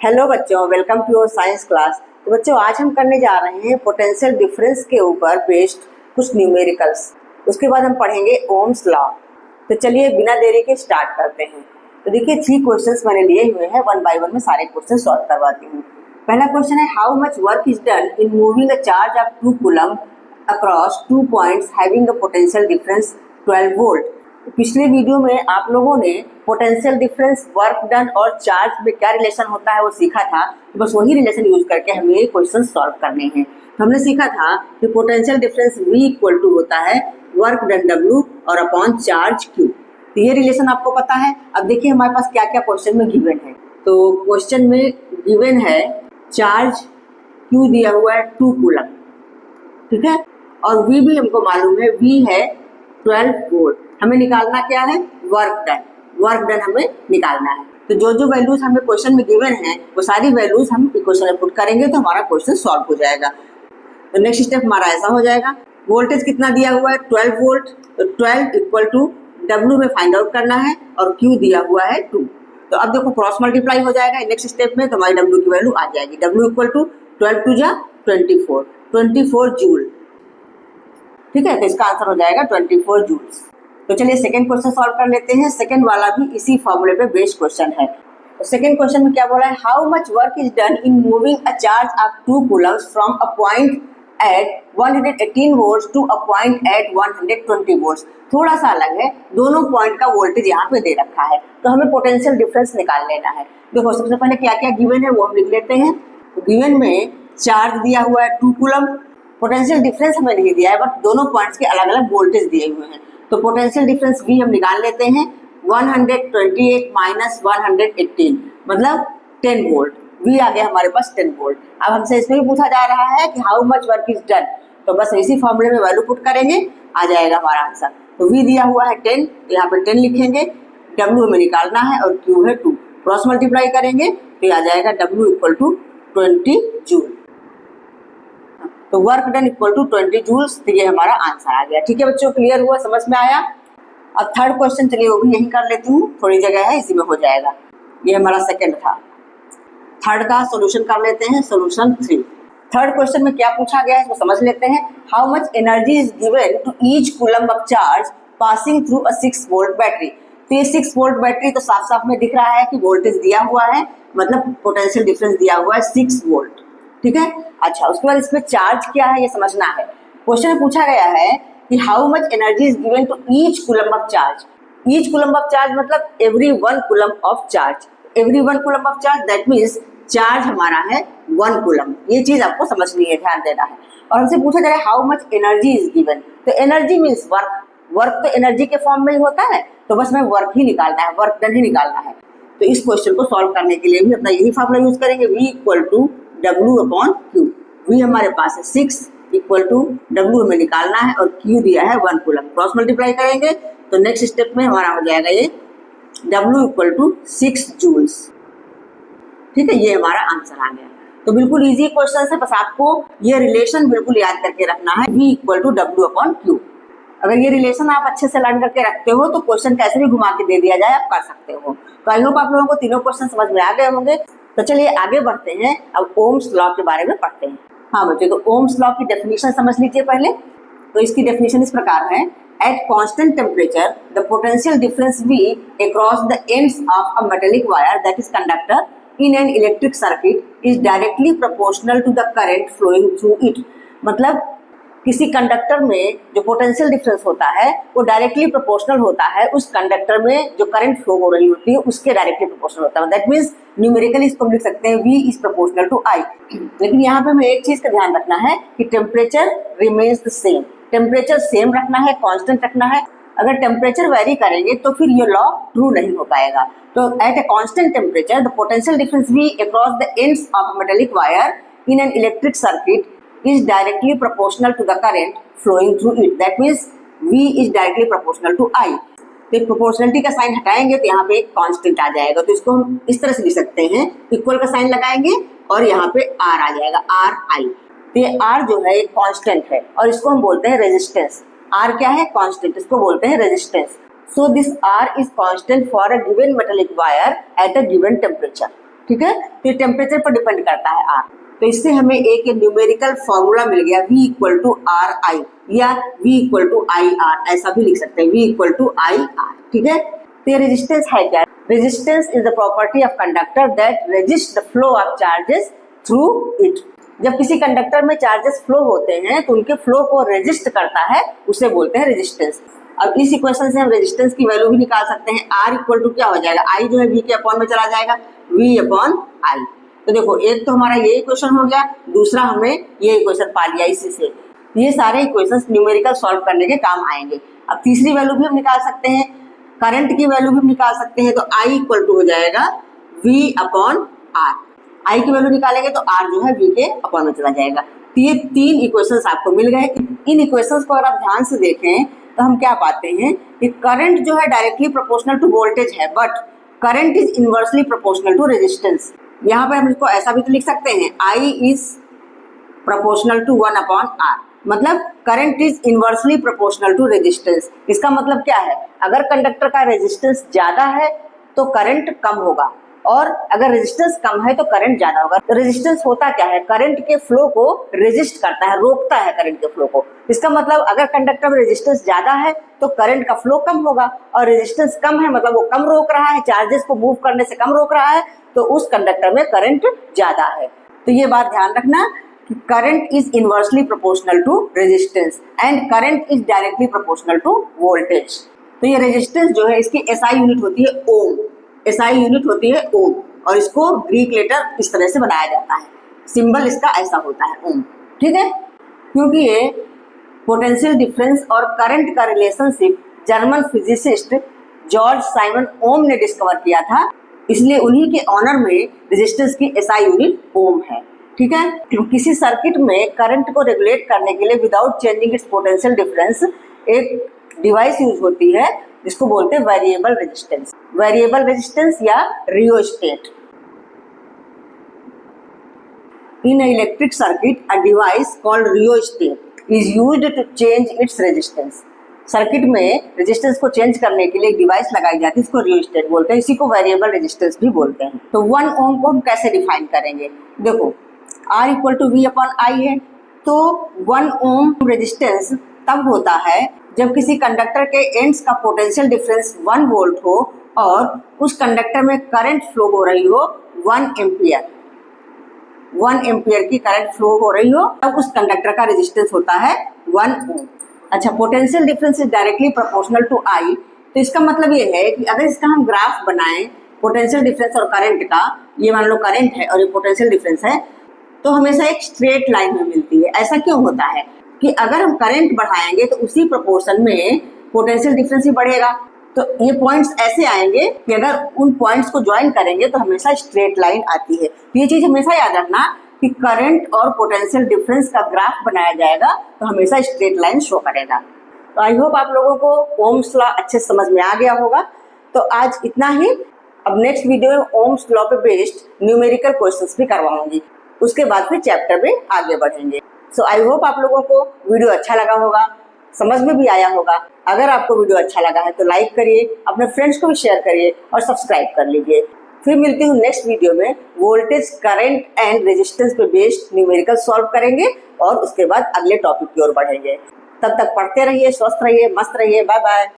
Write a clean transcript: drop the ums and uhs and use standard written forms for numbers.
Hello बच्चों, welcome to your science class. तो बच्चों, आज हम करने जा रहे हैं पोटेंशियल डिफरेंस के ऊपर बेस्ड कुछ न्यूमेरिकल्स। उसके बाद हम पढ़ेंगे ओम्स लॉ। तो चलिए बिना देरी के स्टार्ट करते हैं। तो देखिए 3 क्वेश्चंस मैंने लिए हुए हैं, वन बाय वन में सारे क्वेश्चन सॉल्व करवाती हूँ। पहला क्वेश्चन है, how much work is done in moving a charge of 2 coulomb across 2 points having a potential difference 12 volt. पिछले वीडियो में आप लोगों ने पोटेंशियल डिफरेंस, वर्क डन और चार्ज में क्या रिलेशन होता है वो सीखा था। तो बस वही रिलेशन यूज करके हमें ये क्वेश्चन सॉल्व करने हैं। तो हमने सीखा था कि potential difference V equal to होता है वर्क डन W और अपॉन चार्ज Q। तो ये रिलेशन आपको पता है। अब देखिए हमारे पास क्या क्या क्वेश्चन में गिवन है। तो क्वेश्चन में गिवन है चार्ज Q दिया हुआ है 2 कूलम, ठीक है, और V भी हमको मालूम है, V है 12 वोल्ट। हमें निकालना क्या है, वर्क डन। वर्क डन हमें निकालना है। तो जो जो वैल्यूज हमें क्वेश्चन में गिवन है वो सारी वैल्यूज हम इक्वेशन में पुट करेंगे तो हमारा क्वेश्चन सॉल्व हो जाएगा। तो नेक्स्ट स्टेप हमारा ऐसा हो जाएगा, वोल्टेज कितना दिया हुआ है 12 वोल्ट। तो 12 इक्वल टू W में फाइंड आउट करना है और Q दिया हुआ है 2। तो अब देखो क्रॉस मल्टीप्लाई हो जाएगा नेक्स्ट स्टेप में, तो हमारी W की वैल्यू आ जाएगी। W इक्वल टू 12 टू जा 24 जूल, ठीक है। तो इसका आंसर हो जाएगा 24 जूल्स। तो चलिए सेकंड क्वेश्चन सॉल्व कर लेते हैं। सेकंड वाला भी इसी फॉर्मूले पे बेस्ड क्वेश्चन है। तो सेकंड क्वेश्चन में क्या बोला है, how much work is done in moving a charge of 2 coulombs from a point at 118 volts to a point at 120 volts. थोड़ा सा अलग है, दोनों पॉइंट का वोल्टेज यहाँ पे दे रखा है। तो हमें पोटेंशियल डिफरेंस निकाल लेना है। देखो सबसे पहले क्या क्या गिवन है वो हम लिख लेते हैं। गिवन में चार्ज दिया हुआ है 2 कूलम, पोटेंशियल डिफरेंस हमें नहीं दिया है, बट दोनों पॉइंट्स के अलग अलग वोल्टेज दिए हुए हैं। तो पोटेंशियल डिफरेंस V हम निकाल लेते हैं, 128 माइनस 118 मतलब 10 वोल्ट। V आ गया हमारे पास 10 वोल्ट। अब हमसे इसमें भी पूछा जा रहा है कि how much work is done, तो बस इसी फॉर्मूले में वैल्यू पुट करेंगे, आ जाएगा हमारा आंसर। तो V दिया हुआ है 10, तो यहाँ पे 10 लिखेंगे, W हमें निकालना है और Q है 2। क्रॉस मल्टीप्लाई करेंगे तो आ जाएगा W इक्वल टू 20 जूल। तो work done equal to 20 joules. तो ये हमारा आंसर आ गया। ठीक है बच्चों, क्लियर हुआ, समझ में आया। अब थर्ड क्वेश्चन चलिए वो भी यही कर लेती हूँ, थोड़ी जगह है इसी में हो जाएगा। ये हमारा सेकंड था। थर्ड का सॉल्यूशन कर लेते हैं, सॉल्यूशन 3। थर्ड क्वेश्चन में क्या पूछा गया है इसको समझ लेते हैं। How much energy is given to each coulomb of charge passing through a 6 volt battery. तो ये 6 वोल्ट बैटरी तो साफ साफ में दिख रहा है कि वोल्टेज दिया हुआ है, मतलब पोटेंशियल डिफरेंस दिया हुआ है 6 वोल्ट, ठीक है। अच्छा, उसके बाद इसमें चार्ज क्या है ये समझना है। क्वेश्चन में पूछा गया है कि how much energy is given to each coulomb of charge. Each coulomb of charge मतलब every 1 coulomb of charge. Every 1 coulomb of charge that means charge हमारा है 1 कूलम। ये चीज आपको समझनी है, ध्यान देना है। और हमसे पूछा जा रहा है how much energy is given. तो एनर्जी मीन्स वर्क, वर्क तो एनर्जी के फॉर्म में ही होता है, तो बस हमें वर्क ही निकालना है, वर्क डन ही निकालना है। तो इस क्वेश्चन को सॉल्व करने के लिए भी अपना यही फॉर्मूला यूज करेंगे, V equal to W upon Q। V हमारे पास है 6 इक्वल टू W हमें निकालना है और Q दिया है 1 कूलम। क्रॉस मल्टीप्लाई करेंगे तो नेक्स्ट स्टेप में हमारा हो जाएगा ये W इक्वल टू 6 जूल्स, ठीक है। ये हमारा आंसर आ गया। तो बिल्कुल इजी क्वेश्चन है, बस आपको ये रिलेशन बिल्कुल याद करके रखना है, V equal to W upon Q। अगर ये रिलेशन आप अच्छे से लर्न करके रखते हो तो क्वेश्चन कैसे भी घुमा के दे दिया जाए आप कर सकते हो। तो आई होप आप लोगों को तीनों क्वेश्चन समझ में आ गए होंगे। तो चलिए आगे बढ़ते हैं, अब ओम्स लॉ के बारे में पढ़ते हैं। हाँ बच्चों, तो ओम्स लॉ की डेफिनेशन समझ लीजिए पहले। तो इसकी डेफिनेशन इस प्रकार है, at constant temperature the potential difference V across the ends of a metallic wire that is conductor in an electric circuit is directly proportional to the current flowing through it. मतलब किसी conductor में जो potential difference होता है वो directly proportional होता है उस कंडक्टर में जो करंट फ्लो हो रही होती है उसके डायरेक्टली प्रोपोर्शनल होता है। दैट मीन्स न्यूमेरिकली इसको लिख सकते हैं V is proportional to I। लेकिन यहाँ पे हमें एक चीज का ध्यान रखना है कि temperature remains the same. Temperature same रखना है, कांस्टेंट रखना है। अगर टेम्परेचर वेरी करेंगे तो फिर ये लॉ ट्रू नहीं हो पाएगा। तो at a constant temperature the potential difference V across the ends of a metallic wire in an electric circuit is directly proportional to the current flowing through it. That means V is directly proportional to I. तो proportionality का sign हटाएंगे तो यहाँ पे एक constant आ जाएगा। तो इसको हम इस तरह से लिख सकते हैं, इक्वल का साइन लगाएंगे और यहाँ पे R आ जाएगा, RI। तो ये R जो है एक कांस्टेंट है और इसको हम बोलते हैं रेजिस्टेंस। R क्या है, कांस्टेंट, इसको बोलते हैं resistance. So this R is constant for a given metallic wire at a given temperature. ठीक है। तो ये टेम्परेचर पर डिपेंड करता है R। तो इससे हमें एक न्यूमेरिकल फॉर्मूला मिल गया V इक्वल टू RI या V इक्वल टू IR, ऐसा भी लिख सकते हैं V इक्वल टू IR, ठीक है। तो ये रेजिस्टेंस है क्या? Resistance is the property of conductor that resist the flow of charges through it. जब किसी कंडक्टर में चार्जेस फ्लो होते हैं तो उनके फ्लो को रेजिस्ट करता है, उसे बोलते हैं रेजिस्टेंस। अब इस इक्वेशन से हम रेजिस्टेंस की वैल्यू भी निकाल सकते हैं। R इक्वल टू क्या हो जाएगा? I जो है V के अपॉन में चला जाएगा, V अपॉन I। तो देखो एक तो हमारा ये इक्वेशन हो गया, दूसरा हमने ये इक्वेशन पा लिया इसी से। ये सारे इक्वेशंस न्यूमेरिकल सॉल्व करने के काम आएंगे। अब तीसरी वैल्यू भी हम निकाल सकते हैं, करंट की वैल्यू भी हम निकाल सकते हैं। तो I इक्वल टू हो जाएगा V अपॉन R। I की वैल्यू निकालेंगे तो R जो है V के अपॉन में चला जाएगा। तो ये तीन इक्वेशंस आपको मिल गए। इन इक्वेशंस को अगर आप ध्यान से देखें तो हम क्या पाते हैं कि करंट जो है डायरेक्टली प्रोपोर्शनल टू वोल्टेज है, but current is inversely proportional to resistance. यहाँ पर हम इसको ऐसा भी तो लिख सकते हैं, I is proportional to 1 upon R, मतलब current is inversely proportional to resistance. इसका मतलब क्या है? अगर कंडक्टर का रेजिस्टेंस ज़्यादा है तो करंट कम होगा, और अगर रेजिस्टेंस कम है तो करंट ज़्यादा होगा। तो रेजिस्टेंस होता क्या है? करंट के फ्लो को रेजिस्ट करता है, रोकता है करंट के फ्लो को। इसका मतलब अगर कंडक्टर में रेजिस्टेंस ज़्यादा है तो करंट का फ्लो कम होगा, और रेजिस्टेंस कम है मतलब वो कम रोक रहा है, चार्जेस को मूव करने से कम रोक रहा है, तो उस कंडक्टर में करंट ज़्यादा है। तो ये बात ध्यान रखना कि current is inversely proportional to resistance and current is directly proportional to voltage. तो ये रेजिस्टेंस जो है इसकी SI यूनिट होती है ओम, SI यूनिट होती है ओम, और इसको ग्रीक लेटर इस तरह से बनाया जाता है, सिंबल इसका ऐसा होता है ओम, ठीक है। क्योंकि ये पोटेंशियल डिफरेंस और करंट का relationship German physicist Georg Simon Ohm ने डिस्कवर किया था, इसलिए उन्हीं के ऑनर में रेजिस्टेंस की SI यूनिट ओम है, ठीक है। किसी सर्किट में करंट को रेगुलेट करने के लिए without changing its potential difference एक डिवाइस यूज होती है जिसको बोलते हैं वेरिएबल रेजिस्टेंस, वेरिएबल रेजिस्टेंस या rheostat. In electric circuit a device called rheostat is used to change its resistance. Circuit में रेजिस्टेंस को चेंज करने के लिए एक डिवाइस लगाई जाती है, इसको रियोस्टेट बोलते हैं, इसी को वेरिएबल रेजिस्टेंस भी बोलते हैं। तो 1 ओम को हम कैसे डिफाइन करेंगे? देखो R equal to V upon I है, तो 1 ओम रेजिस्टेंस तब होता है जब किसी कंडक्टर के एंड्स का पोटेंशियल डिफरेंस 1 वोल्ट हो और उस कंडक्टर में करंट फ्लो हो रही हो 1 एम्पियर, 1 एम्पियर की करंट फ्लो हो रही हो, तब उस कंडक्टर का रेजिस्टेंस होता है 1 ओम। अच्छा, potential difference is directly proportional to I, तो इसका मतलब ये है कि अगर इसका हम ग्राफ बनाएं पोटेंशियल डिफरेंस और करंट का, ये मान लो करंट है और ये पोटेंशियल डिफरेंस है, तो हमेशा एक स्ट्रेट लाइन में मिलती है। ऐसा क्यों होता है कि अगर हम करंट बढ़ाएंगे तो उसी प्रोपोर्शन में पोटेंशियल डिफरेंस ही बढ़ेगा। तो ये पॉइंट्स ऐसे आएंगे कि अगर उन पॉइंट्स को ज्वाइन करेंगे तो हमेशा स्ट्रेट लाइन आती है। तो ये चीज़ हमेशा याद रखना कि करंट और पोटेंशियल डिफरेंस का ग्राफ बनाया जाएगा तो हमेशा स्ट्रेट लाइन शो करेगा। तो आई होप आप लोगों को ओम्स लॉ अच्छे समझ में आ गया होगा। तो आज इतना ही। अब नेक्स्ट वीडियो में ओम्स लॉ पे बेस्ड न्यूमेरिकल क्वेश्चंस भी करवाऊंगी, उसके बाद फिर चैप्टर में आगे बढ़ेंगे। सो आई होप आप लोगों को वीडियो अच्छा लगा होगा, समझ में भी आया होगा। अगर आपको वीडियो अच्छा लगा है तो लाइक करिए, अपने फ्रेंड्स को भी शेयर करिए और सब्सक्राइब कर लीजिए। फिर मिलती हूँ नेक्स्ट वीडियो में, वोल्टेज, करंट एंड रेजिस्टेंस पे बेस्ड न्यूमेरिकल सॉल्व करेंगे और उसके बाद अगले टॉपिक की ओर बढ़ेंगे। तब तक पढ़ते रहिए, स्वस्थ रहिए, मस्त रहिए। Bye bye.